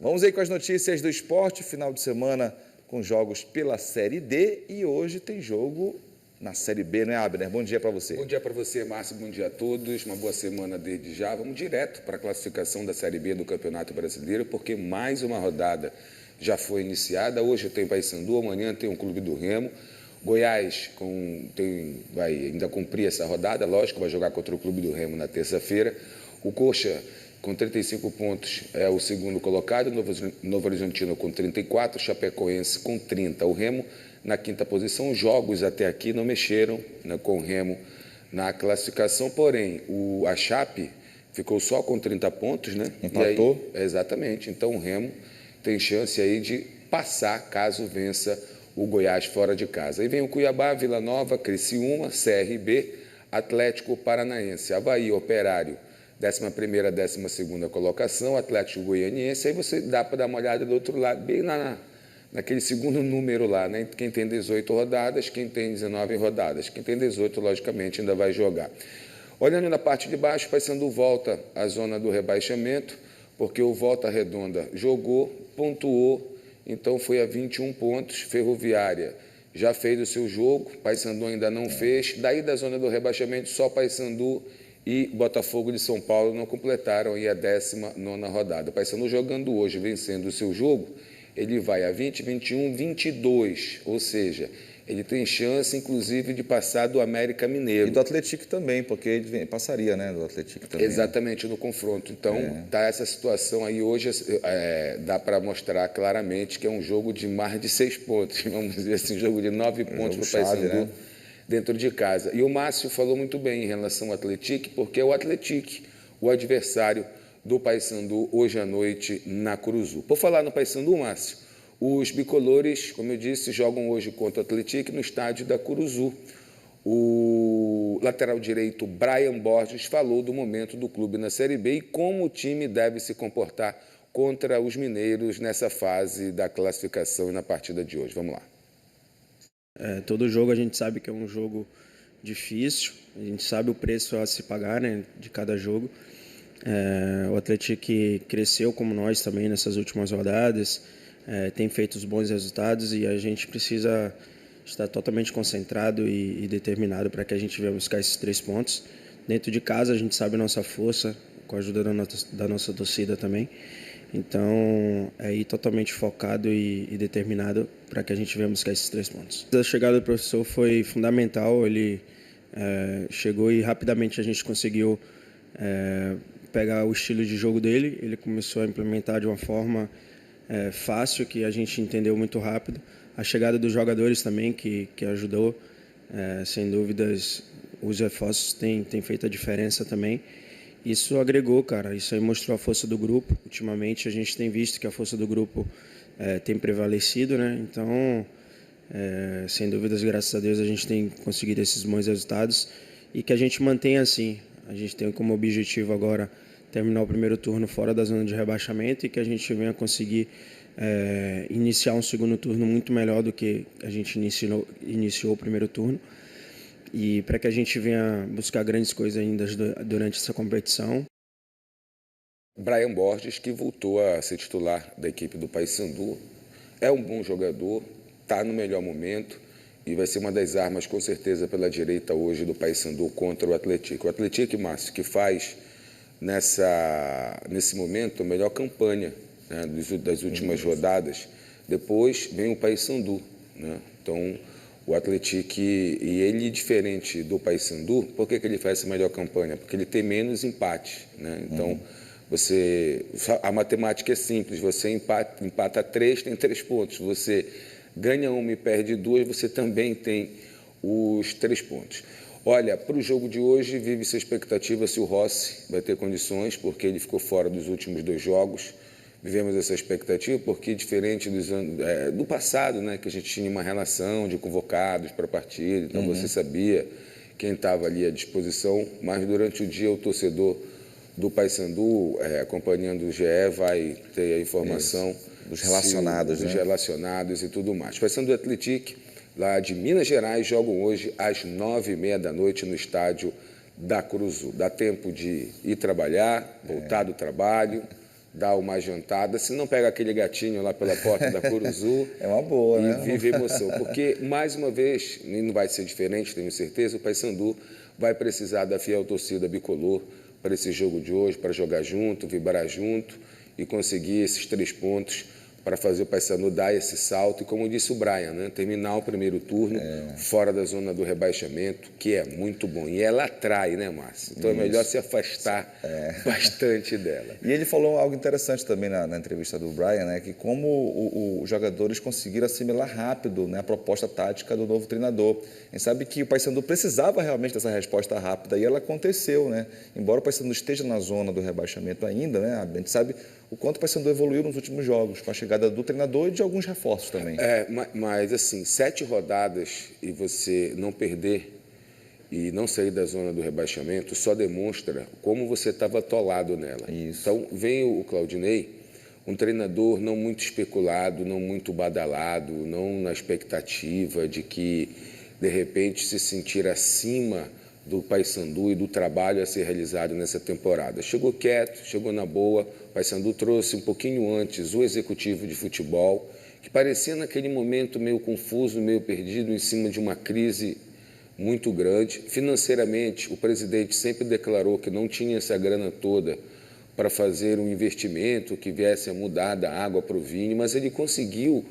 Vamos aí com as notícias do esporte, final de semana com jogos pela Série D e hoje tem jogo na Série B, né, Abner? Bom dia para você. Bom dia para você, Márcio, bom dia a todos, uma boa semana desde já. Vamos direto para a classificação da Série B do Campeonato Brasileiro, porque mais uma rodada já foi iniciada. Hoje tem Paysandu, amanhã tem o Clube do Remo. Goiás vai ainda cumprir essa rodada, lógico, vai jogar contra o Clube do Remo na terça-feira. O Coxa, com 35 pontos, é o segundo colocado, Novo Horizontino com 34, Chapecoense com 30. O Remo na quinta posição. Os jogos até aqui não mexeram, né, com o Remo na classificação, porém a Chape ficou só com 30 pontos, né? Empatou? E aí, exatamente, então o Remo tem chance aí de passar caso vença o Goiás fora de casa. Aí vem o Cuiabá, Vila Nova, Criciúma, CRB, Atlético Paranaense, Avaí, Operário, 11ª, 12ª colocação, Atlético Goianiense. Aí você dá para dar uma olhada do outro lado, bem naquele segundo número lá, né? Quem tem 18 rodadas, quem tem 19 rodadas. Quem tem 18, logicamente, ainda vai jogar. Olhando na parte de baixo, o Paysandu volta à zona do rebaixamento, porque o Volta Redonda jogou, pontuou, então foi a 21 pontos. Ferroviária já fez o seu jogo, Paysandu ainda não fez. Daí da zona do rebaixamento, só Paysandu e Botafogo de São Paulo não completaram aí a 19ª rodada. Paysandu jogando hoje, vencendo o seu jogo, ele vai a 20, 21, 22, ou seja, ele tem chance, inclusive, de passar do América Mineiro. E do Atlético também, porque ele passaria, né, do Atlético também. Exatamente, no confronto. Então, tá essa situação aí hoje, dá para mostrar claramente que é um jogo de mais de 6 pontos, vamos dizer assim, um jogo de 9 pontos para o Paysandu, né, dentro de casa. E o Márcio falou muito bem em relação ao Atlético, porque é o Atlético o adversário do Paysandu hoje à noite na Curuzu. Por falar no Paysandu, Márcio, os bicolores, como eu disse, jogam hoje contra o Atlético no estádio da Curuzu. O lateral direito Brian Borges falou do momento do clube na Série B e como o time deve se comportar contra os mineiros nessa fase da classificação e na partida de hoje. Vamos lá. Todo jogo a gente sabe que é um jogo difícil, a gente sabe o preço a se pagar, né, de cada jogo. O Atlético cresceu como nós também nessas últimas rodadas, tem feito os bons resultados e a gente precisa estar totalmente concentrado e determinado para que a gente venha buscar esses 3 pontos. Dentro de casa a gente sabe a nossa força, com a ajuda da nossa torcida também. Então, é ir totalmente focado e determinado para que a gente venha buscar esses 3 pontos. A chegada do professor foi fundamental, ele chegou e rapidamente a gente conseguiu pegar o estilo de jogo dele. Ele começou a implementar de uma forma fácil, que a gente entendeu muito rápido. A chegada dos jogadores também, que ajudou, sem dúvidas, os reforços têm feito a diferença também. Isso agregou, cara, isso aí mostrou a força do grupo. Ultimamente a gente tem visto que a força do grupo tem prevalecido, né? Então, sem dúvidas, graças a Deus, a gente tem conseguido esses bons resultados e que a gente mantenha assim. A gente tem como objetivo agora terminar o primeiro turno fora da zona de rebaixamento e que a gente venha conseguir iniciar um segundo turno muito melhor do que a gente iniciou o primeiro turno. E para que a gente venha buscar grandes coisas ainda durante essa competição. Brian Borges, que voltou a ser titular da equipe do Paysandu, é um bom jogador, está no melhor momento e vai ser uma das armas, com certeza, pela direita hoje do Paysandu contra o Atlético. O Atlético, Márcio, que faz nesse momento a melhor campanha, né, das últimas rodadas. Depois vem o Paysandu, né? Então, o Atlético, e ele, diferente do Paysandu, por que ele faz essa melhor campanha? Porque ele tem menos empate, né? Então, a matemática é simples, você empata 3, tem 3 pontos. Você ganha 1 e perde 2, você também tem os 3 pontos. Olha, para o jogo de hoje, vive-se a expectativa se o Rossi vai ter condições, porque ele ficou fora dos últimos 2 jogos. Vivemos essa expectativa porque, diferente do passado, né, que a gente tinha uma relação de convocados para a partida, então você sabia quem estava ali à disposição, mas durante o dia o torcedor do Paysandu, acompanhando o GE, vai ter a informação dos relacionados, dos relacionados e tudo mais. Paysandu e Atlético, lá de Minas Gerais, jogam hoje às 9h30 da noite no estádio da Curuzu. Dá tempo de ir trabalhar, voltar do trabalho, dar uma jantada, se não pega aquele gatinho lá pela porta da Curuzu. É uma boa, né? E vive emoção. Porque, mais uma vez, e não vai ser diferente, tenho certeza, o Paysandu vai precisar da fiel torcida bicolor para esse jogo de hoje, para jogar junto, vibrar junto e conseguir esses 3 pontos para fazer o Paysandu dar esse salto. E como disse o Brian, né, terminar o primeiro turno fora da zona do rebaixamento, que é muito bom. E ela atrai, né, Márcio? Então é melhor se afastar bastante dela. E ele falou algo interessante também na entrevista do Brian, né, que como os jogadores conseguiram assimilar rápido, né, a proposta tática do novo treinador. A gente sabe que o Paysandu precisava realmente dessa resposta rápida e ela aconteceu, né? Embora o Paysandu esteja na zona do rebaixamento ainda, né, a gente sabe o quanto o Paysandu evoluiu nos últimos jogos, com a chegada do treinador e de alguns reforços também. Mas assim, 7 rodadas e você não perder e não sair da zona do rebaixamento só demonstra como você estava atolado nela. Isso. Então, vem o Claudinei, um treinador não muito especulado, não muito badalado, não na expectativa de que, de repente, se sentir acima do Paysandu e do trabalho a ser realizado nessa temporada. Chegou quieto, chegou na boa. O Paysandu trouxe um pouquinho antes o executivo de futebol, que parecia naquele momento meio confuso, meio perdido, em cima de uma crise muito grande. Financeiramente, o presidente sempre declarou que não tinha essa grana toda para fazer um investimento que viesse a mudar da água para o vinho, mas ele conseguiu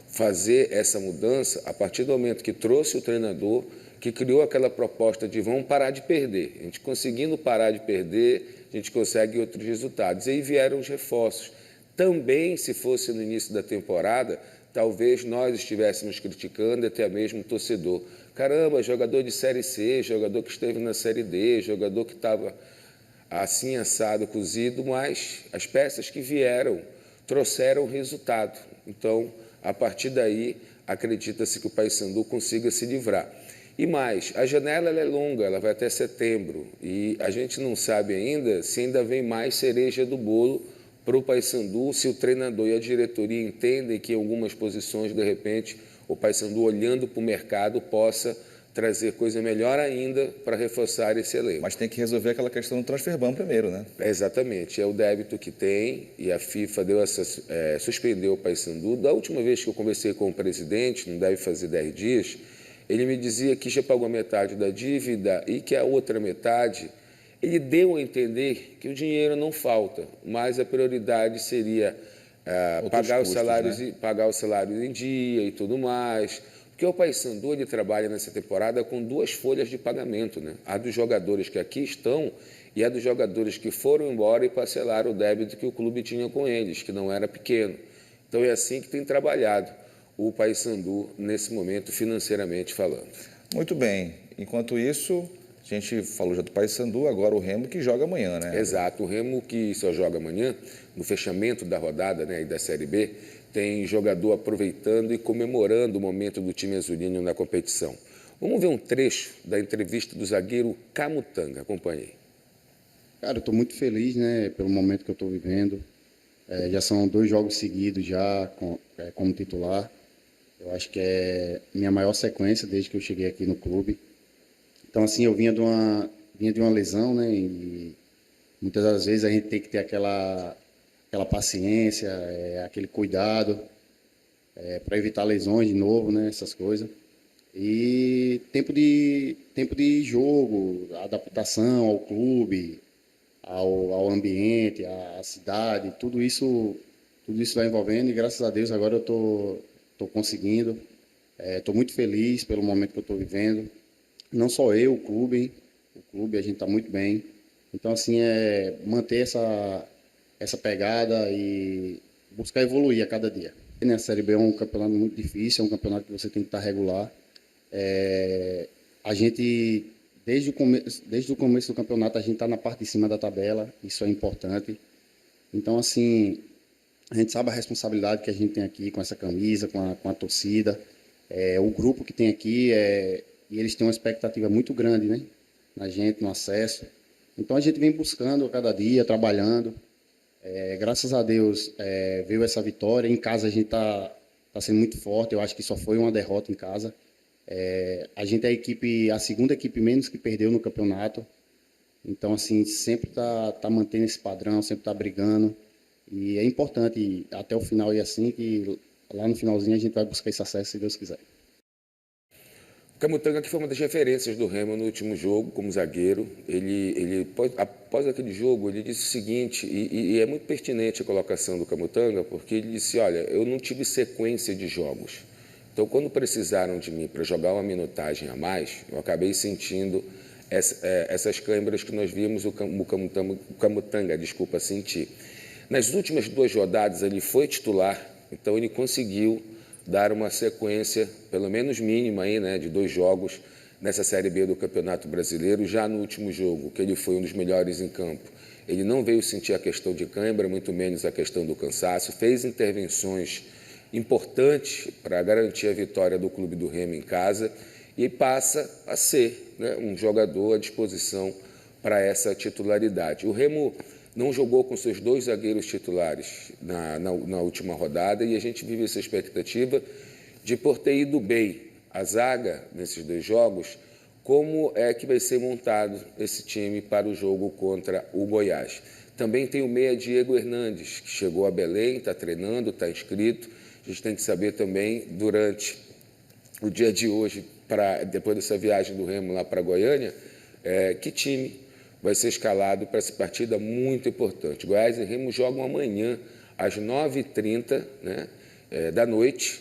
fazer essa mudança a partir do momento que trouxe o treinador, que criou aquela proposta de vamos parar de perder. A gente conseguindo parar de perder, a gente consegue outros resultados. E aí vieram os reforços. Também, se fosse no início da temporada, talvez nós estivéssemos criticando, até mesmo o torcedor. Caramba, jogador de Série C, jogador que esteve na Série D, jogador que estava assim assado, cozido, mas as peças que vieram trouxeram resultado. Então, a partir daí, acredita-se que o Paysandu consiga se livrar. E mais, a janela ela é longa, ela vai até setembro, e a gente não sabe ainda se ainda vem mais cereja do bolo para o Paysandu, se o treinador e a diretoria entendem que em algumas posições, de repente, o Paysandu, olhando para o mercado, possa trazer coisa melhor ainda para reforçar esse elenco. Mas tem que resolver aquela questão do transfer ban primeiro, né? Exatamente, é o débito que tem e a FIFA suspendeu o Paysandu. Da última vez que eu conversei com o presidente, não deve fazer 10 dias, ele me dizia que já pagou metade da dívida e que a outra metade, ele deu a entender que o dinheiro não falta, mas a prioridade seria pagar os salários, né? Pagar os salários em dia e tudo mais. Porque o Paysandu ele trabalha nessa temporada com 2 folhas de pagamento, né? A dos jogadores que aqui estão e a dos jogadores que foram embora e parcelaram o débito que o clube tinha com eles, que não era pequeno. Então é assim que tem trabalhado o Paysandu nesse momento, financeiramente falando. Muito bem. Enquanto isso, a gente falou já do Paysandu, agora o Remo que joga amanhã, né? Exato. O Remo que só joga amanhã, no fechamento da rodada, né, e da Série B, tem jogador aproveitando e comemorando o momento do time azulino na competição. Vamos ver um trecho da entrevista do zagueiro Camutanga. Acompanhe. Cara, eu estou muito feliz, né, pelo momento que eu estou vivendo. Já são 2 jogos seguidos já como titular. Eu acho que é minha maior sequência desde que eu cheguei aqui no clube. Então, assim, eu vinha de uma lesão, né? E muitas das vezes a gente tem que ter aquela paciência, aquele cuidado para evitar lesões de novo, né? Essas coisas. E tempo de jogo, adaptação ao clube, ao ambiente, à cidade, tudo isso vai envolvendo e graças a Deus agora eu estou conseguindo. Estou muito feliz pelo momento que eu estou vivendo. Não só eu, o clube a gente está muito bem. Então, assim, manter essa pegada e buscar evoluir a cada dia. A Série B é um campeonato muito difícil, é um campeonato que você tem que estar regular. A gente, desde o começo do campeonato, a gente está na parte de cima da tabela, isso é importante. Então, assim, a gente sabe a responsabilidade que a gente tem aqui com essa camisa, com a torcida, o grupo que tem aqui, e eles têm uma expectativa muito grande, né, na gente, no acesso. Então, a gente vem buscando a cada dia, trabalhando. Graças a Deus, veio essa vitória. Em casa, a gente está sendo muito forte. Eu acho que só foi uma derrota em casa. A gente é a segunda equipe menos que perdeu no campeonato. Então, assim, sempre tá mantendo esse padrão, sempre está brigando. E é importante até o final ir assim, que lá no finalzinho a gente vai buscar esse acesso, se Deus quiser. O Camutanga, que foi uma das referências do Remo no último jogo, como zagueiro, ele após aquele jogo, ele disse o seguinte, e é muito pertinente a colocação do Camutanga, porque ele disse, olha, eu não tive sequência de jogos. Então, quando precisaram de mim para jogar uma minutagem a mais, eu acabei sentindo essas câimbras que nós vimos o Camutanga sentir. Nas últimas 2 rodadas, ele foi titular, então ele conseguiu dar uma sequência, pelo menos mínima, aí, né, de 2 jogos nessa Série B do Campeonato Brasileiro. Já no último jogo, que ele foi um dos melhores em campo, ele não veio sentir a questão de cãibra, muito menos a questão do cansaço, fez intervenções importantes para garantir a vitória do Clube do Remo em casa e passa a ser, né, um jogador à disposição para essa titularidade. O Remo não jogou com seus 2 zagueiros titulares na última rodada e a gente vive essa expectativa de, por ter ido bem a zaga nesses 2 jogos, como é que vai ser montado esse time para o jogo contra o Goiás. Também tem o meia Diego Hernandes, que chegou a Belém, está treinando, está inscrito. A gente tem que saber também, durante o dia de hoje, depois dessa viagem do Remo lá para Goiânia, que time vai ser escalado para essa partida muito importante. Goiás e Remo jogam amanhã, às 9h30, né, da noite,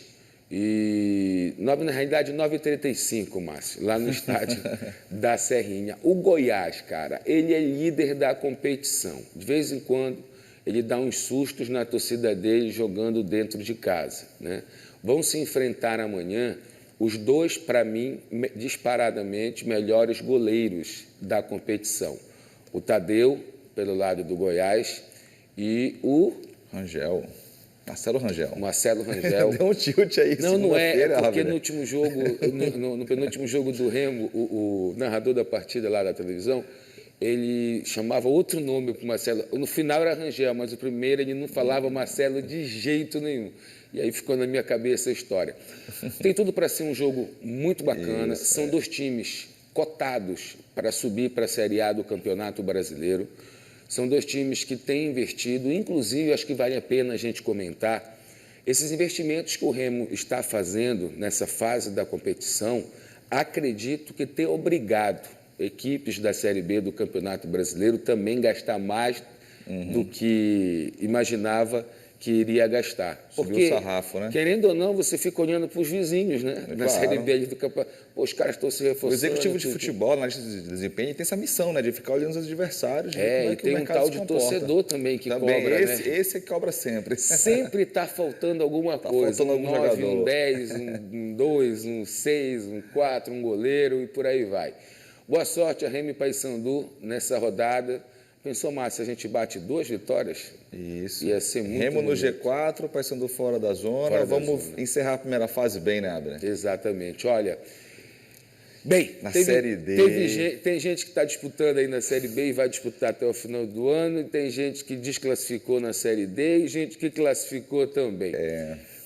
e na realidade 9h35, Márcio, lá no estádio da Serrinha. O Goiás, cara, ele é líder da competição. De vez em quando, ele dá uns sustos na torcida dele jogando dentro de casa, né? Vão se enfrentar amanhã os 2, para mim, disparadamente melhores goleiros da competição. O Tadeu, pelo lado do Goiás, e o Rangel. Marcelo Rangel. Deu um tilt aí. Não é porque no último jogo, no penúltimo jogo do Remo, o narrador da partida lá da televisão, ele chamava outro nome para o Marcelo. No final era Rangel, mas o primeiro ele não falava Marcelo de jeito nenhum. E aí ficou na minha cabeça a história. Tem tudo para ser um jogo muito bacana. São 2 times cotados para subir para a Série A do Campeonato Brasileiro. São 2 times que têm investido, inclusive acho que vale a pena a gente comentar, esses investimentos que o Remo está fazendo nessa fase da competição, acredito que tem obrigado equipes da Série B do Campeonato Brasileiro também gastar mais do que imaginava que iria gastar. Subiu o sarrafo, né? Querendo ou não, você fica olhando para os vizinhos, né? Na Série B do campeonato. Pô, os caras estão se reforçando. O executivo de futebol, analista de desempenho, tem essa missão, né? De ficar olhando os adversários. E tem um tal de torcedor também que cobra, né? Esse é que cobra sempre. Sempre está faltando alguma coisa. Faltando algum 9, jogador. um 10, um 2, um 6, um 4, um goleiro e por aí vai. Boa sorte a Remo e Paysandu nessa rodada. Pensou, Márcio, a gente bate 2 vitórias? Isso. Ia ser muito Remo no bonito. G4, Paysandu fora da zona. Vamos encerrar a primeira fase bem, né, Abner? Exatamente. Olha, bem, Série D. Tem gente que está disputando aí na Série B e vai disputar até o final do ano, e tem gente que desclassificou na Série D e gente que classificou também.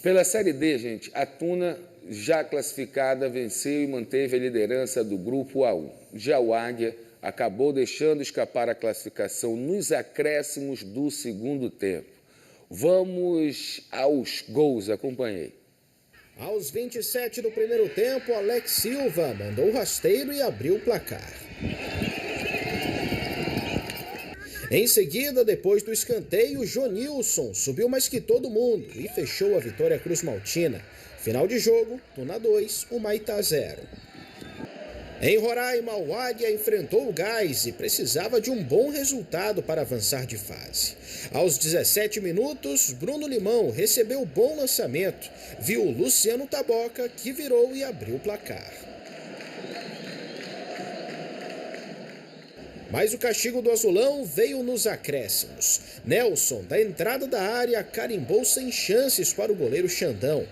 Pela Série D, gente, a Tuna, já classificada, venceu e manteve a liderança do Grupo A1. Já o Águia acabou deixando escapar a classificação nos acréscimos do segundo tempo. Vamos aos gols, acompanhei. Aos 27 do primeiro tempo, Alex Silva mandou o rasteiro e abriu o placar. Em seguida, depois do escanteio, Jonilson subiu mais que todo mundo e fechou a vitória Cruz Maltina. Final de jogo, Tuna 2, Humaitá 0. Em Roraima, o Águia enfrentou o Gás e precisava de um bom resultado para avançar de fase. Aos 17 minutos, Bruno Limão recebeu bom lançamento, viu Luciano Taboca, que virou e abriu o placar. Mas o castigo do Azulão veio nos acréscimos. Nelson, da entrada da área, carimbou sem chances para o goleiro Xandão.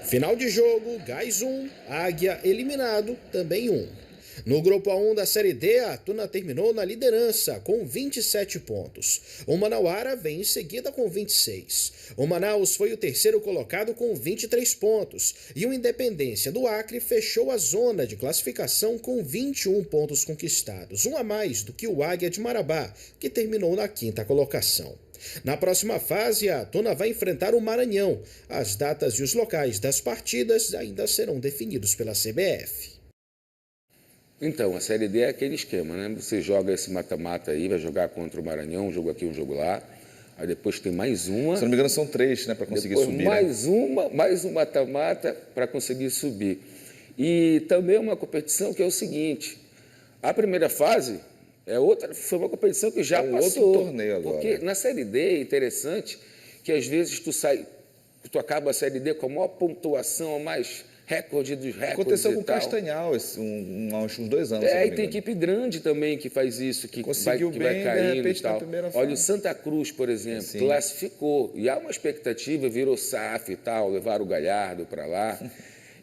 Final de jogo, Gás 1, Águia eliminado, também 1. No grupo A1 da Série D, a Tuna terminou na liderança com 27 pontos. O Manauara vem em seguida com 26. O Manaus foi o terceiro colocado com 23 pontos. E o Independência do Acre fechou a zona de classificação com 21 pontos conquistados, um a mais do que o Águia de Marabá, que terminou na 5ª colocação. Na próxima fase, a Tona vai enfrentar o Maranhão. As datas e os locais das partidas ainda serão definidos pela CBF. Então, a Série D é aquele esquema, né? Você joga esse mata-mata aí, vai jogar contra o Maranhão, um jogo aqui, um jogo lá. Aí depois tem mais uma. Se não me engano, são 3, né, para conseguir depois subir. Mais um mata-mata para conseguir subir. E também uma competição que é o seguinte: a primeira fase foi uma competição que já passou. Outro torneio agora. Porque na Série D é interessante que às vezes tu acaba a Série D com a maior pontuação, a mais recorde dos recordes. Aconteceu com o Castanhal uns 2 anos. E tem equipe grande também que faz isso, que conseguiu vai caindo de repente, e tal. na primeira fase. Olha, o Santa Cruz, por exemplo, classificou. E há uma expectativa, virou SAF e tal, levaram o Galhardo para lá.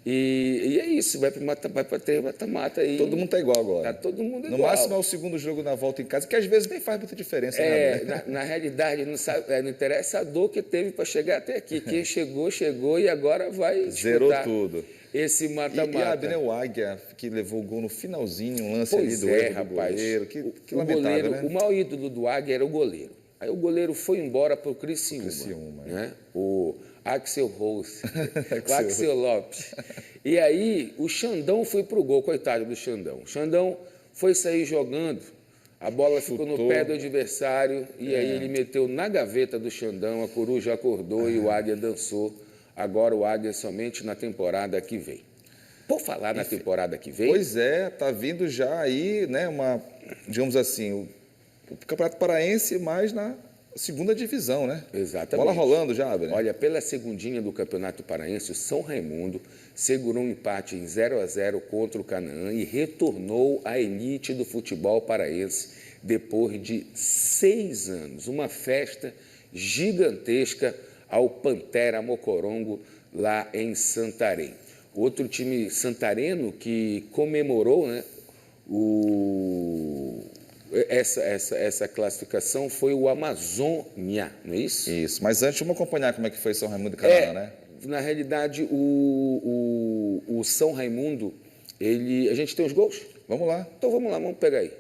E é isso, vai para ter mata-mata aí. Todo mundo está igual agora. Tá todo mundo igual. No máximo é o segundo jogo na volta em casa, que às vezes nem faz muita diferença. Na realidade, não interessa a dor que teve para chegar até aqui. Quem chegou e agora vai zerou tudo. Esse mata-mata. E o Águia, que levou o gol no finalzinho, um lance ali do rapaz, goleiro. Que lamentável, goleiro, né? O maior ídolo do Águia era o goleiro. Aí o goleiro foi embora para o Criciúma, né? O Axel Rose, o Axel Lopes. E aí o Xandão foi pro gol, coitado do Xandão. O Xandão foi sair jogando, a bola ficou no pé do adversário e aí ele meteu na gaveta do Xandão, a coruja acordou e o Águia dançou. Agora o Águia somente na temporada que vem. Por falar na temporada que vem... Pois é, tá vindo já aí, né, digamos assim, o Campeonato Paraense mais na segunda divisão, né? Exatamente. Bola rolando já, Abner. Olha, pela segundinha do Campeonato Paraense, o São Raimundo segurou um empate em 0-0 contra o Canaã e retornou à elite do futebol paraense depois de 6 anos. Uma festa gigantesca ao Pantera Mocorongo, lá em Santarém. Outro time santareno que comemorou, né, essa classificação foi o Amazônia, não é isso? Isso, mas antes vamos acompanhar como é que foi São Raimundo e Canaã, né? Na realidade, o São Raimundo, a gente tem os gols? Vamos lá. Então vamos lá, vamos pegar aí.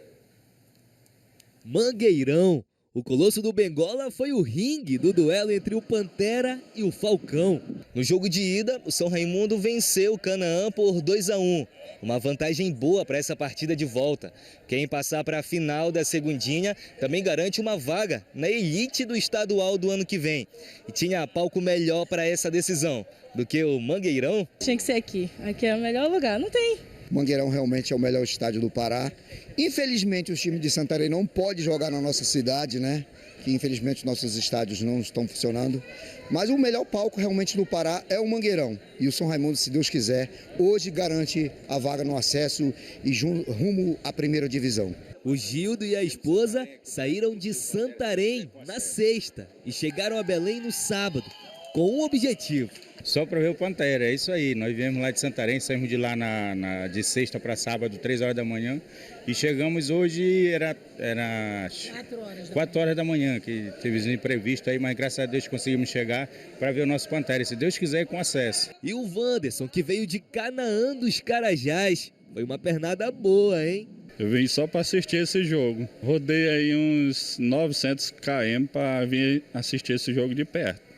Mangueirão. O Colosso do Bengola foi o ringue do duelo entre o Pantera e o Falcão. No jogo de ida, o São Raimundo venceu o Canaã por 2-1. Uma vantagem boa para essa partida de volta. Quem passar para a final da segundinha também garante uma vaga na elite do estadual do ano que vem. E tinha palco melhor para essa decisão do que o Mangueirão? Tinha que ser aqui. Aqui é o melhor lugar. Não tem. Mangueirão realmente é o melhor estádio do Pará. Infelizmente, os times de Santarém não podem jogar na nossa cidade, né? Que infelizmente nossos estádios não estão funcionando. Mas o melhor palco realmente do Pará é o Mangueirão. E o São Raimundo, se Deus quiser, hoje garante a vaga no acesso e rumo à primeira divisão. O Gildo e a esposa saíram de Santarém na sexta e chegaram a Belém no sábado, com um objetivo. Só para ver o Pantera, é isso aí. Nós viemos lá de Santarém, saímos de lá de sexta para sábado, 3 horas da manhã. E chegamos hoje, era 4 horas da manhã, que teve um imprevisto aí, mas graças a Deus conseguimos chegar para ver o nosso Pantera. E se Deus quiser, com acesso. E o Wanderson, que veio de Canaã dos Carajás. Foi uma pernada boa, hein? Eu vim só para assistir esse jogo. Rodei aí uns 900 km para vir assistir esse jogo de perto.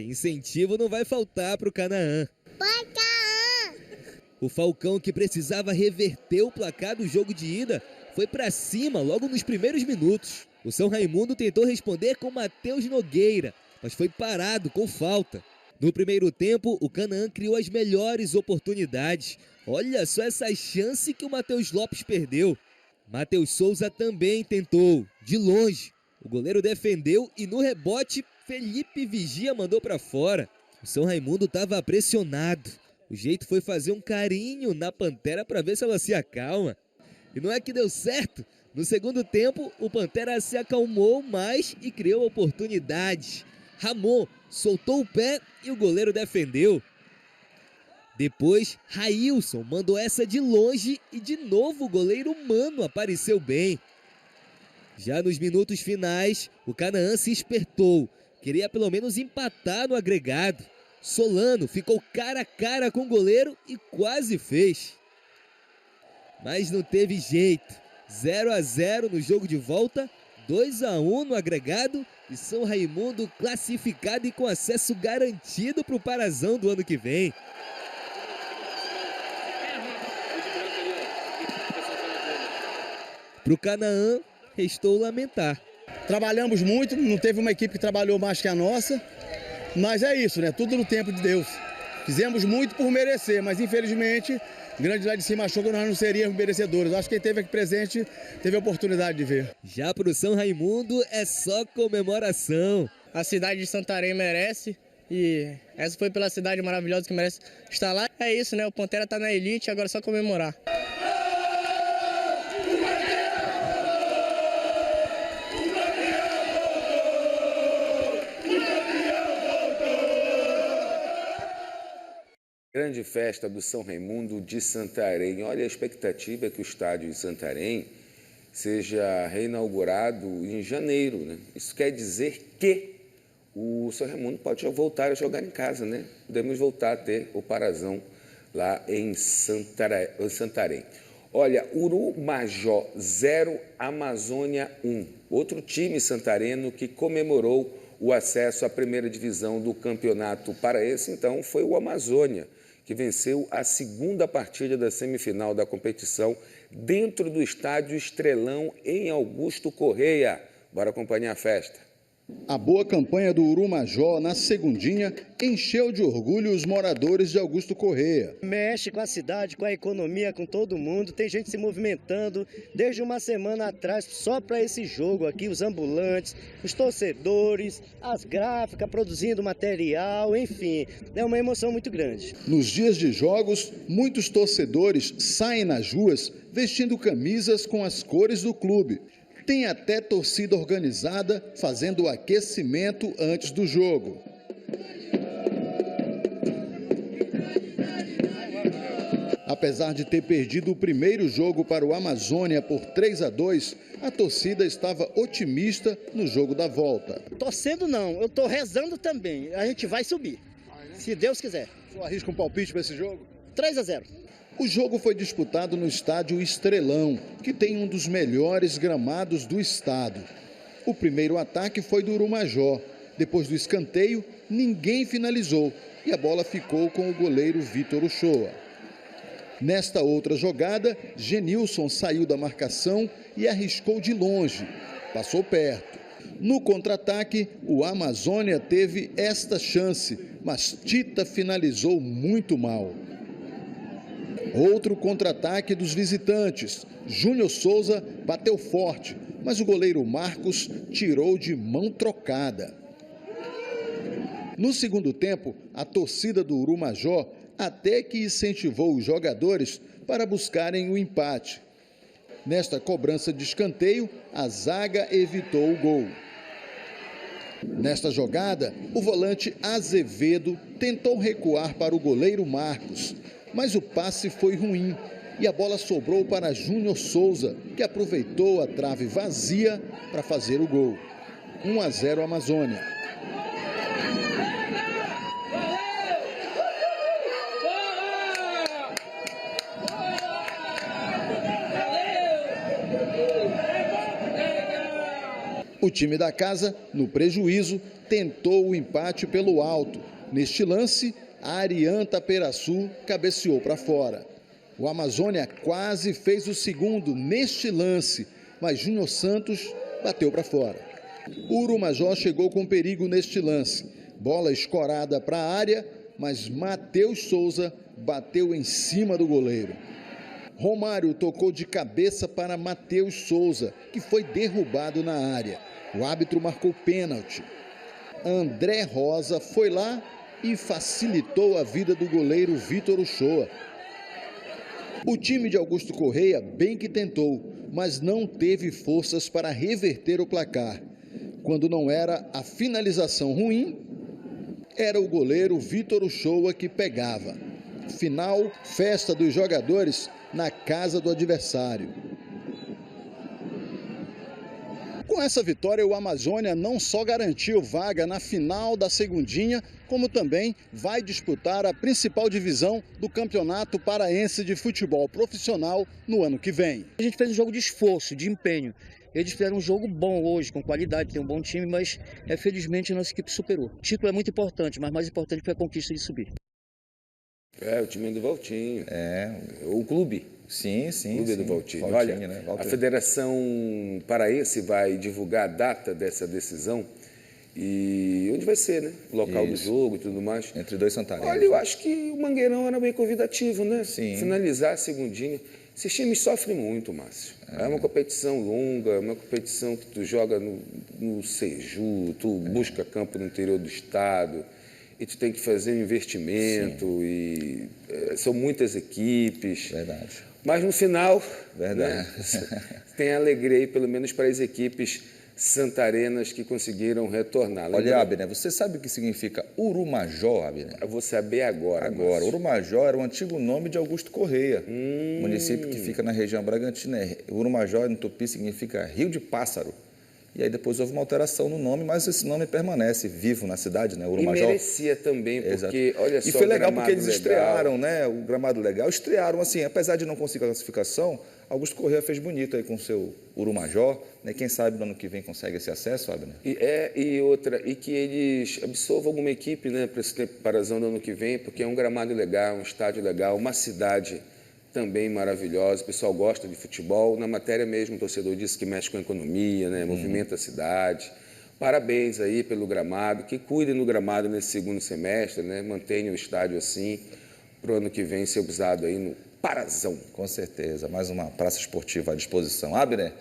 Incentivo não vai faltar para o Canaã. O Falcão, que precisava reverter o placar do jogo de ida, foi para cima logo nos primeiros minutos. O São Raimundo tentou responder com Matheus Nogueira, mas foi parado com falta. No primeiro tempo, o Canaã criou as melhores oportunidades. Olha só essa chance que o Matheus Lopes perdeu. Matheus Souza também tentou, de longe. O goleiro defendeu e no rebote, Felipe Vigia mandou para fora. O São Raimundo estava pressionado. O jeito foi fazer um carinho na Pantera para ver se ela se acalma. E não é que deu certo. No segundo tempo, o Pantera se acalmou mais e criou oportunidades. Ramon soltou o pé e o goleiro defendeu. Depois, Railson mandou essa de longe e de novo o goleiro Mano apareceu bem. Já nos minutos finais, o Canaã se espertou. Queria pelo menos empatar no agregado. Solano ficou cara a cara com o goleiro e quase fez. Mas não teve jeito. 0-0 no jogo de volta, 2-1 no agregado E São Raimundo classificado e com acesso garantido para o Parazão do ano que vem. Para o Canaã, restou lamentar. Trabalhamos muito, não teve uma equipe que trabalhou mais que a nossa, mas é isso, né? Tudo no tempo de Deus. Fizemos muito por merecer, mas infelizmente, grande lá de cima achou que nós não seríamos merecedores. Acho que quem esteve aqui presente teve a oportunidade de ver. Já para o São Raimundo é só comemoração. A cidade de Santarém merece e essa foi pela cidade maravilhosa que merece estar lá. É isso, né? O Pantera está na elite, agora é só comemorar. Grande festa do São Raimundo de Santarém. Olha, a expectativa é que o estádio de Santarém seja reinaugurado em janeiro, né? Isso quer dizer que o São Raimundo pode voltar a jogar em casa, né? Podemos voltar a ter o Parazão lá em Santarém. Olha, Urumajó 0, Amazônia 1. Outro time santareno que comemorou o acesso à primeira divisão do Campeonato Paraense, então, foi o Amazônia, que venceu a segunda partida da semifinal da competição dentro do estádio Estrelão, em Augusto Correia. Bora acompanhar a festa. A boa campanha do Urumajó na segundinha encheu de orgulho os moradores de Augusto Correia. Mexe com a cidade, com a economia, com todo mundo. Tem gente se movimentando desde uma semana atrás só para esse jogo aqui. Os ambulantes, os torcedores, as gráficas produzindo material, enfim. É uma emoção muito grande. Nos dias de jogos, muitos torcedores saem nas ruas vestindo camisas com as cores do clube. Tem até torcida organizada fazendo o aquecimento antes do jogo. Apesar de ter perdido o primeiro jogo para o Amazônia por 3-2, a torcida estava otimista no jogo da volta. Torcendo não, eu estou rezando também. A gente vai subir, se Deus quiser. O senhor arrisca um palpite para esse jogo? 3-0. O jogo foi disputado no estádio Estrelão, que tem um dos melhores gramados do estado. O primeiro ataque foi do Urumajó. Depois do escanteio, ninguém finalizou e a bola ficou com o goleiro Vitor Uchoa. Nesta outra jogada, Genilson saiu da marcação e arriscou de longe. Passou perto. No contra-ataque, o Amazônia teve esta chance, mas Tita finalizou muito mal. Outro contra-ataque dos visitantes. Júnior Souza bateu forte, mas o goleiro Marcos tirou de mão trocada. No segundo tempo, a torcida do Urumajó até que incentivou os jogadores para buscarem o empate. Nesta cobrança de escanteio, a zaga evitou o gol. Nesta jogada, o volante Azevedo tentou recuar para o goleiro Marcos, mas o passe foi ruim e a bola sobrou para Júnior Souza, que aproveitou a trave vazia para fazer o gol. 1-0 Amazônia. O time da casa, no prejuízo, tentou o empate pelo alto. Neste lance, a Arian Taperaçu cabeceou para fora. O Amazônia quase fez o segundo neste lance, mas Júnior Santos bateu para fora. O Urumajó chegou com perigo neste lance. Bola escorada para a área, mas Matheus Souza bateu em cima do goleiro. Romário tocou de cabeça para Matheus Souza, que foi derrubado na área. O árbitro marcou pênalti. André Rosa foi lá e facilitou a vida do goleiro Vitor Uchoa. O time de Augusto Correia bem que tentou, mas não teve forças para reverter o placar. Quando não era a finalização ruim, era o goleiro Vitor Uchoa que pegava. Final, festa dos jogadores na casa do adversário. Com essa vitória, o Amazônia não só garantiu vaga na final da segundinha, como também vai disputar a principal divisão do Campeonato Paraense de Futebol Profissional no ano que vem. A gente fez um jogo de esforço, de empenho. Eles fizeram um jogo bom hoje, com qualidade, tem um bom time, mas felizmente a nossa equipe superou. O título é muito importante, mas mais importante foi a conquista de subir. O time do Valtinho. O clube. Sim. O clube do Valtinho. Olha, né? A Federação Paraense vai divulgar a data dessa decisão e onde vai ser, né? O local do jogo e tudo mais. Entre dois santarenses. Olha, eu acho que o Mangueirão era bem convidativo, né? Sim. Finalizar a segundinha. Esses times sofrem muito, Márcio. É uma competição longa, é uma competição que tu joga no Seju, tu busca campo no interior do estado e tu tem que fazer um investimento. Sim. E são muitas equipes. Verdade. Mas no final, verdade, né, tem alegria aí, pelo menos para as equipes santarenas que conseguiram retornar. Olha, Abner, você sabe o que significa Urumajó, Abner? Eu vou saber agora. Urumajó era o antigo nome de Augusto Correia, município que fica na região Bragantina. Urumajó, no tupi, significa Rio de Pássaro. E aí depois houve uma alteração no nome, mas esse nome permanece vivo na cidade, né? Urumajó. E merecia também, porque, olha só, e foi legal porque eles estrearam, né? O gramado legal. Estrearam, assim, apesar de não conseguir a classificação, Augusto Correia fez bonito aí com o seu Urumajó, né? Quem sabe no ano que vem consegue esse acesso, Abner? E que eles absorvam alguma equipe, né, para esse tempo de parazão do ano que vem, porque é um gramado legal, um estádio legal, uma cidade também maravilhosa, o pessoal gosta de futebol. Na matéria mesmo, o torcedor disse que mexe com a economia, né? Movimenta a cidade. Parabéns aí pelo gramado, que cuidem do gramado nesse segundo semestre, né? Mantenham o estádio assim, para o ano que vem ser usado aí no Parazão. Com certeza, mais uma praça esportiva à disposição. Abner,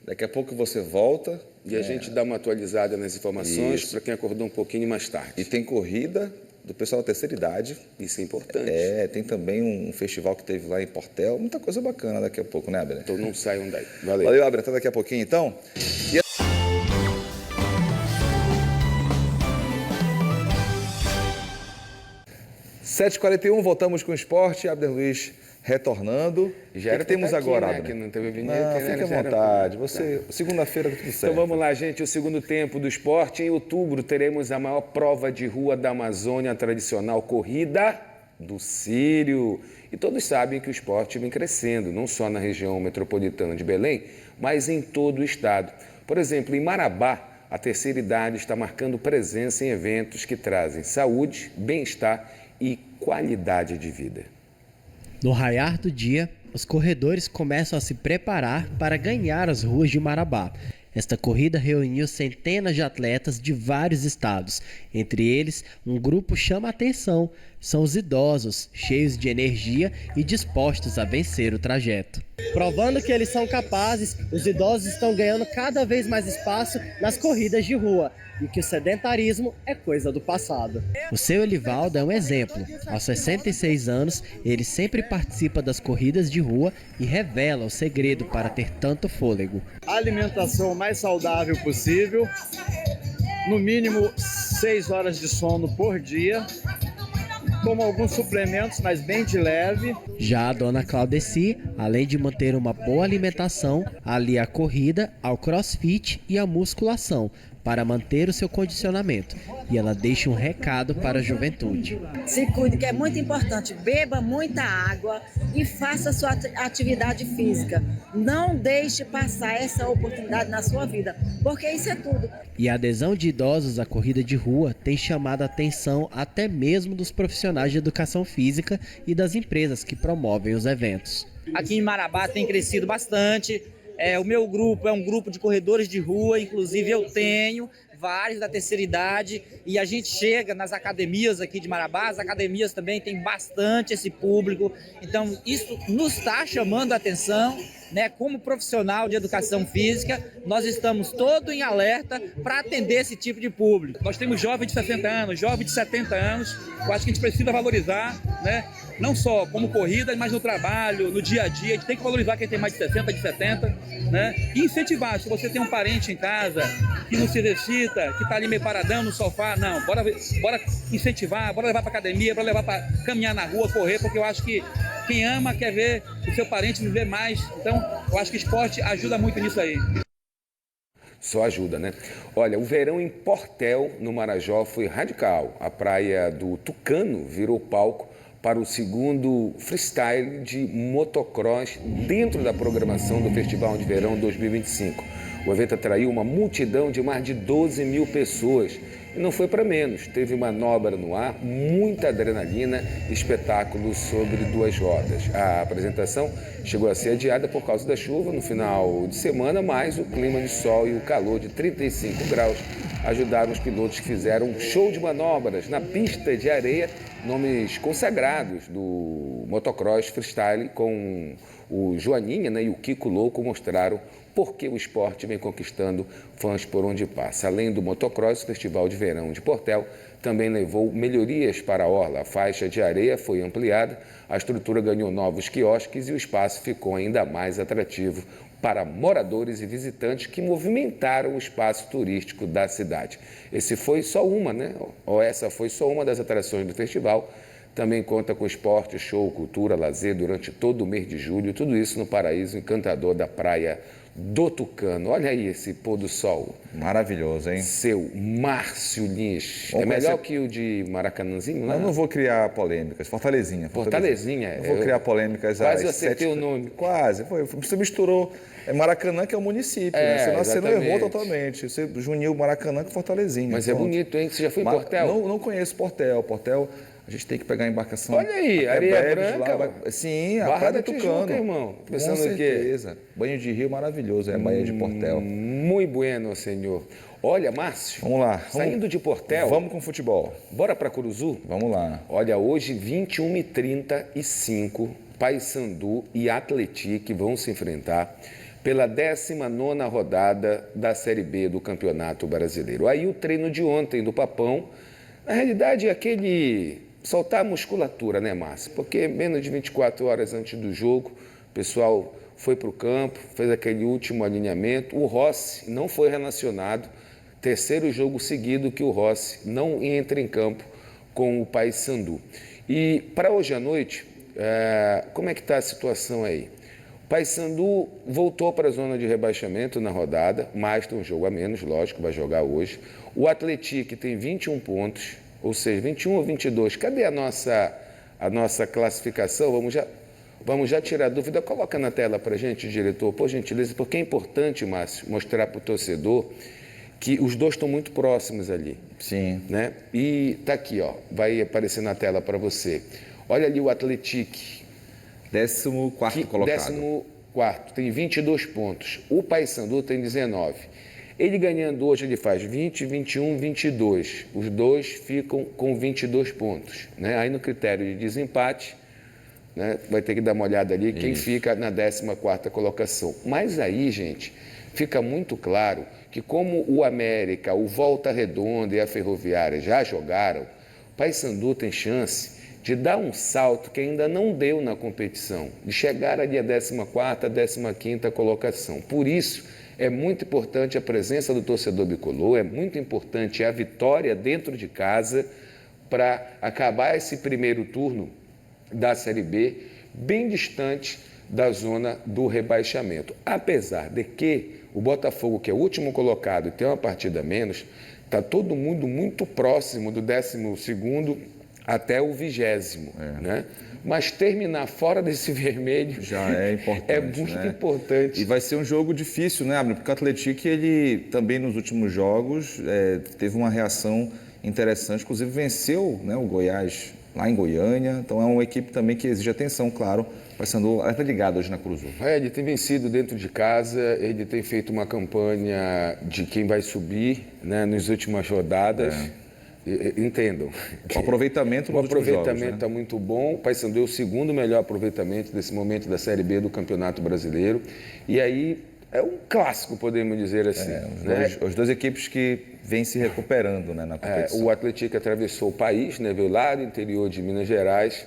daqui a pouco você volta. E a gente dá uma atualizada nas informações para quem acordou um pouquinho mais tarde. E tem corrida do pessoal da terceira idade. Isso é importante. Tem também um festival que teve lá em Portel. Muita coisa bacana daqui a pouco, né, Abner? Então não saiam daí. Valeu. Valeu, Abner. Até daqui a pouquinho, então. 7h41, voltamos com o esporte. Abner Luiz retornando. Já era o que temos aqui, agora, né? Abner? Que não teve vinheta, não, fique à vontade. Você, segunda-feira, tudo certo. Então vamos lá, gente. O segundo tempo do esporte. Em outubro teremos a maior prova de rua da Amazônia, a tradicional Corrida do Círio. E todos sabem que o esporte vem crescendo, não só na região metropolitana de Belém, mas em todo o estado. Por exemplo, em Marabá, a terceira idade está marcando presença em eventos que trazem saúde, bem-estar e qualidade de vida. No raiar do dia, os corredores começam a se preparar para ganhar as ruas de Marabá. Esta corrida reuniu centenas de atletas de vários estados. Entre eles, um grupo chama a atenção. São os idosos, cheios de energia e dispostos a vencer o trajeto. Provando que eles são capazes, os idosos estão ganhando cada vez mais espaço nas corridas de rua e que o sedentarismo é coisa do passado. O seu Elivaldo é um exemplo. Aos 66 anos, ele sempre participa das corridas de rua e revela o segredo para ter tanto fôlego. A alimentação mais saudável possível, no mínimo 6 horas de sono por dia, como alguns suplementos, mas bem de leve. Já a dona Claudeci, além de manter uma boa alimentação, alia a corrida ao crossfit e à musculação, para manter o seu condicionamento. E ela deixa um recado para a juventude. Se cuide, que é muito importante. Beba muita água e faça a sua atividade física. Não deixe passar essa oportunidade na sua vida, porque isso é tudo. E a adesão de idosos à corrida de rua tem chamado a atenção até mesmo dos profissionais de educação física e das empresas que promovem os eventos. Aqui em Marabá tem crescido bastante. O meu grupo é um grupo de corredores de rua, inclusive eu tenho vários da terceira idade, e a gente chega nas academias aqui de Marabá. As academias também têm bastante esse público, então isso nos está chamando a atenção, né? Como profissional de educação física, nós estamos todos em alerta para atender esse tipo de público. Nós temos jovens de 60 anos, jovens de 70 anos, eu acho que a gente precisa valorizar, né? Não só como corrida, mas no trabalho, no dia a dia. A gente tem que valorizar quem tem mais de 60, de 70, né? E incentivar. Se você tem um parente em casa que não se exercita, que está ali meio paradão no sofá, não, bora incentivar, bora levar para academia, bora levar para caminhar na rua, correr, porque eu acho que quem ama quer ver o seu parente viver mais. Então, eu acho que o esporte ajuda muito nisso aí. Só ajuda, né? Olha, o verão em Portel, no Marajó, foi radical. A praia do Tucano virou palco para o segundo freestyle de motocross dentro da programação do Festival de Verão 2025. O evento atraiu uma multidão de mais de 12 mil pessoas. E não foi para menos. Teve manobra no ar, muita adrenalina e espetáculos sobre duas rodas. A apresentação chegou a ser adiada por causa da chuva no final de semana, mas o clima de sol e o calor de 35 graus ajudaram os pilotos que fizeram um show de manobras na pista de areia, nomes consagrados do motocross freestyle, com o Joaninha, né, e o Kiko Louco mostraram porque o esporte vem conquistando fãs por onde passa. Além do motocross, o Festival de Verão de Portel também levou melhorias para a orla. A faixa de areia foi ampliada, a estrutura ganhou novos quiosques e o espaço ficou ainda mais atrativo para moradores e visitantes que movimentaram o espaço turístico da cidade. Essa foi só uma das atrações do festival. Também conta com esporte, show, cultura, lazer durante todo o mês de julho, tudo isso no paraíso encantador da praia do Tucano. Olha aí esse pôr do sol. Maravilhoso, hein? Seu Márcio Lins. É melhor que o de Maracanãzinho? Eu não vou criar polêmicas. Fortalezinha. Fortalezinha. Não vou criar polêmicas. Quase acertei o nome. Quase. Você misturou Maracanã, que é o município. Né? Você não errou totalmente. Você uniu Maracanã com Fortalezinha. Mas é bonito, hein? Você já foi em Portel? Não conheço Portel. Portel... A gente tem que pegar a embarcação. Olha aí, areia branca. Sim, a Barra Praia da do Tucano. Tijuca, irmão. Com certeza. Banho de rio maravilhoso, é a Baía de Portel. Muito bueno, senhor. Olha, Márcio. Vamos lá. Saindo de Portel. Vamos com futebol. Bora para Curuzu? Vamos lá. Olha, hoje, 21h35, Paysandu e Atlético vão se enfrentar pela 19ª rodada da Série B do Campeonato Brasileiro. Aí o treino de ontem do Papão, na realidade, é aquele... soltar a musculatura, né, Márcio? Porque menos de 24 horas antes do jogo, o pessoal foi para o campo, fez aquele último alinhamento. O Rossi não foi relacionado. Terceiro jogo seguido que o Rossi não entra em campo com o Paysandu. E para hoje à noite, como é que está a situação aí? O Paysandu voltou para a zona de rebaixamento na rodada, mas tem um jogo a menos, lógico, vai jogar hoje. O Atlético tem 21 pontos. Ou seja, 21 ou 22. Cadê a nossa classificação? Vamos já tirar dúvida. Coloca na tela para a gente, diretor, por gentileza, porque é importante, Márcio, mostrar para o torcedor que os dois estão muito próximos ali. Sim. Né? E tá aqui, ó, vai aparecer na tela para você. Olha ali o Atlético. 14º colocado. 14º, tem 22 pontos. O Paysandu tem 19. Ele ganhando hoje, ele faz 20, 21, 22. Os dois ficam com 22 pontos. Né? Aí no critério de desempate, né, vai ter que dar uma olhada ali quem fica na 14ª colocação. Mas aí, gente, fica muito claro que como o América, o Volta Redonda e a Ferroviária já jogaram, o Paysandu tem chance de dar um salto que ainda não deu na competição, de chegar ali à 14ª, 15ª colocação. Por isso, é muito importante a presença do torcedor bicolor, é muito importante a vitória dentro de casa para acabar esse primeiro turno da Série B bem distante da zona do rebaixamento. Apesar de que o Botafogo, que é o último colocado e tem uma partida a menos, está todo mundo muito próximo do 12º até o 20º, né? Mas terminar fora desse vermelho já é importante. É muito importante. E vai ser um jogo difícil, né, Abner? Porque o Atlético, ele também nos últimos jogos teve uma reação interessante, inclusive venceu, né, o Goiás lá em Goiânia. Então é uma equipe também que exige atenção, claro. Vai sendo até ligado hoje na Curuzu. Ele tem vencido dentro de casa, ele tem feito uma campanha de quem vai subir, né, nas últimas rodadas. Entendam. O aproveitamento está muito bom. O Paysandu é o segundo melhor aproveitamento desse momento da Série B do Campeonato Brasileiro. E aí é um clássico, podemos dizer assim. As duas equipes que vêm se recuperando, né, na competição. O Atlético atravessou o país, né, veio lá do interior de Minas Gerais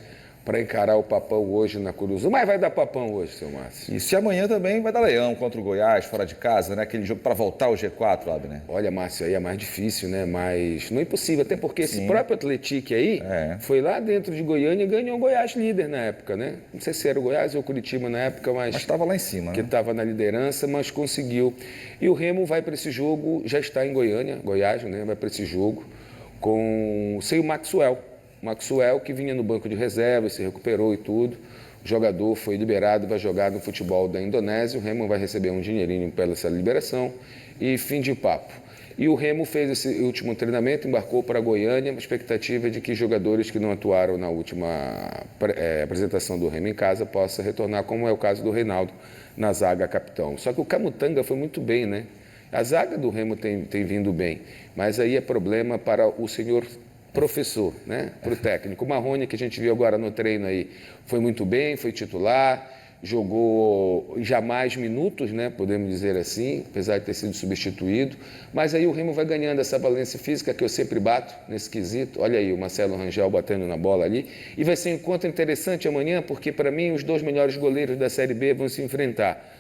para encarar o Papão hoje na Curuzu. Mas vai dar Papão hoje, seu Márcio. E se amanhã também vai dar Leão contra o Goiás, fora de casa, né? Aquele jogo para voltar ao G4, Abner. Olha, Márcio, aí é mais difícil, né? Mas não é impossível, até porque esse próprio Atlético aí foi lá dentro de Goiânia e ganhou o Goiás líder na época, né? Não sei se era o Goiás ou o Curitiba na época, mas estava lá em cima, que estava na liderança, mas conseguiu. E o Remo vai para esse jogo, já está em Goiânia, Goiás, né? Vai para esse jogo sem o Maxwell. Maxwell, que vinha no banco de reserva, se recuperou e tudo. O jogador foi liberado, vai jogar no futebol da Indonésia. O Remo vai receber um dinheirinho pela essa liberação e fim de papo. E o Remo fez esse último treinamento, embarcou para Goiânia, uma expectativa de que jogadores que não atuaram na última apresentação do Remo em casa possam retornar, como é o caso do Reinaldo na zaga capitão. Só que o Camutanga foi muito bem, né? A zaga do Remo tem vindo bem, mas aí é problema para o senhor professor, né? Para o técnico. O Marrone, que a gente viu agora no treino aí, foi muito bem, foi titular, jogou já mais minutos, né? Podemos dizer assim, apesar de ter sido substituído. Mas aí o Remo vai ganhando essa valência física que eu sempre bato nesse quesito. Olha aí o Marcelo Rangel batendo na bola ali. E vai ser um encontro interessante amanhã, porque para mim os dois melhores goleiros da Série B vão se enfrentar.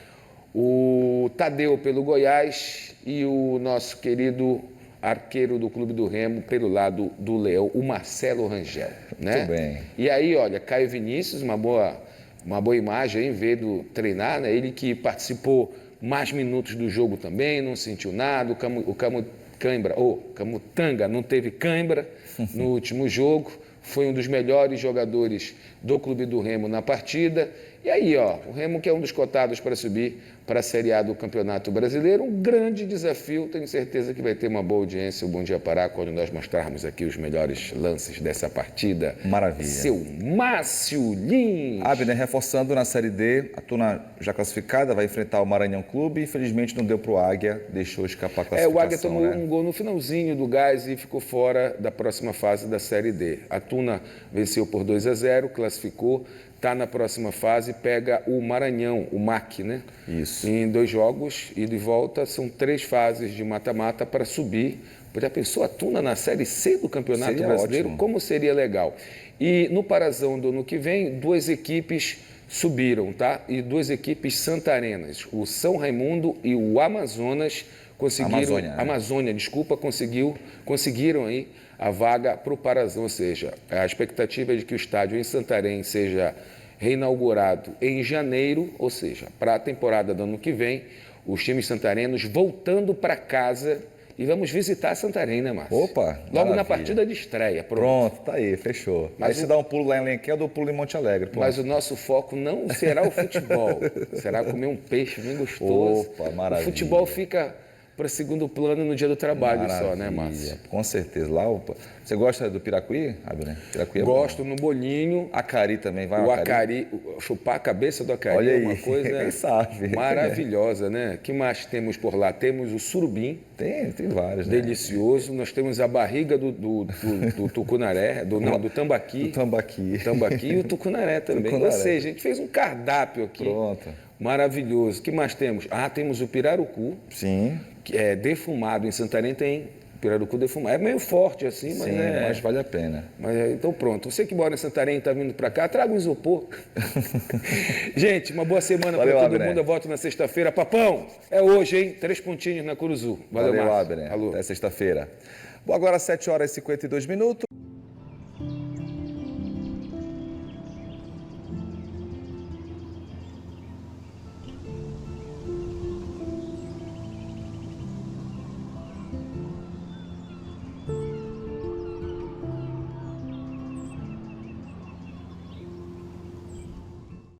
O Tadeu pelo Goiás e o nosso querido arqueiro do Clube do Remo pelo lado do Leão, o Marcelo Rangel, né? Muito bem. E aí, olha, Caio Vinícius, uma boa imagem aí, vendo treinar, né? Ele que participou mais minutos do jogo também, não sentiu nada, o Camutanga não teve cãibra no último jogo, foi um dos melhores jogadores do Clube do Remo na partida. E aí, o Remo, que é um dos cotados para subir para a Série A do Campeonato Brasileiro, um grande desafio, tenho certeza que vai ter uma boa audiência, o Bom Dia Pará, quando nós mostrarmos aqui os melhores lances dessa partida. Maravilha. Seu Márcio Lins. Abner, reforçando na Série D, a Tuna já classificada, vai enfrentar o Maranhão Clube, infelizmente não deu para o Águia, deixou escapar a classificação. O Águia tomou um gol no finalzinho do gás e ficou fora da próxima fase da Série D. A Tuna venceu por 2-0, classificou, está na próxima fase, pega o Maranhão, o MAC, né? Isso. Em 2 jogos, ida e volta, são 3 fases de mata-mata para subir. Já pensou a Tuna na Série C do Campeonato Brasileiro? Ótimo. Como seria legal. E no Parazão do ano que vem, 2 equipes subiram, tá? E 2 equipes santarenas, o São Raimundo e o Amazonas conseguiram... Amazônia, desculpa, conseguiram aí a vaga para o Parazão, ou seja, a expectativa é de que o estádio em Santarém seja reinaugurado em janeiro, ou seja, para a temporada do ano que vem, os times santarenos voltando para casa e vamos visitar Santarém, né, Márcio? Opa, logo maravilha. na partida de estreia. Pronto, tá aí, fechou. Mas aí você dá um pulo lá em Lenquel, eu dou um pulo em Monte Alegre. Pronto. Mas o nosso foco não será o futebol, será comer um peixe bem gostoso. Opa, maravilha. O futebol fica para segundo plano no dia do trabalho. Maravilha. Só, né, Márcio? Com certeza. Lá, você gosta do piracuí, Abner? Piracuí Gosto no bolinho. Acari também, vai o acari, chupar a cabeça do acari. Olha é aí, uma coisa sabe. Maravilhosa, né? O que mais temos por lá? Temos o surubim. Tem vários, né? Delicioso. Nós temos a barriga do tucunaré, do tambaqui. Do tambaqui. Tambaqui e o tucunaré também. Ou seja, a gente fez um cardápio aqui. Pronto. Maravilhoso. O que mais temos? Temos o pirarucu. Sim. Que é defumado. Em Santarém tem pirarucu defumado. É meio forte assim, mas mas vale a pena. Então pronto. Você que mora em Santarém e está vindo para cá, traga um isopor. Gente, uma boa semana para todo Abner. mundo. Eu volto na sexta-feira. Papão, é hoje, hein? 3 pontinhos na Curuzu. Valeu, Márcio. Abner. Até sexta-feira. Bom, agora 7h52.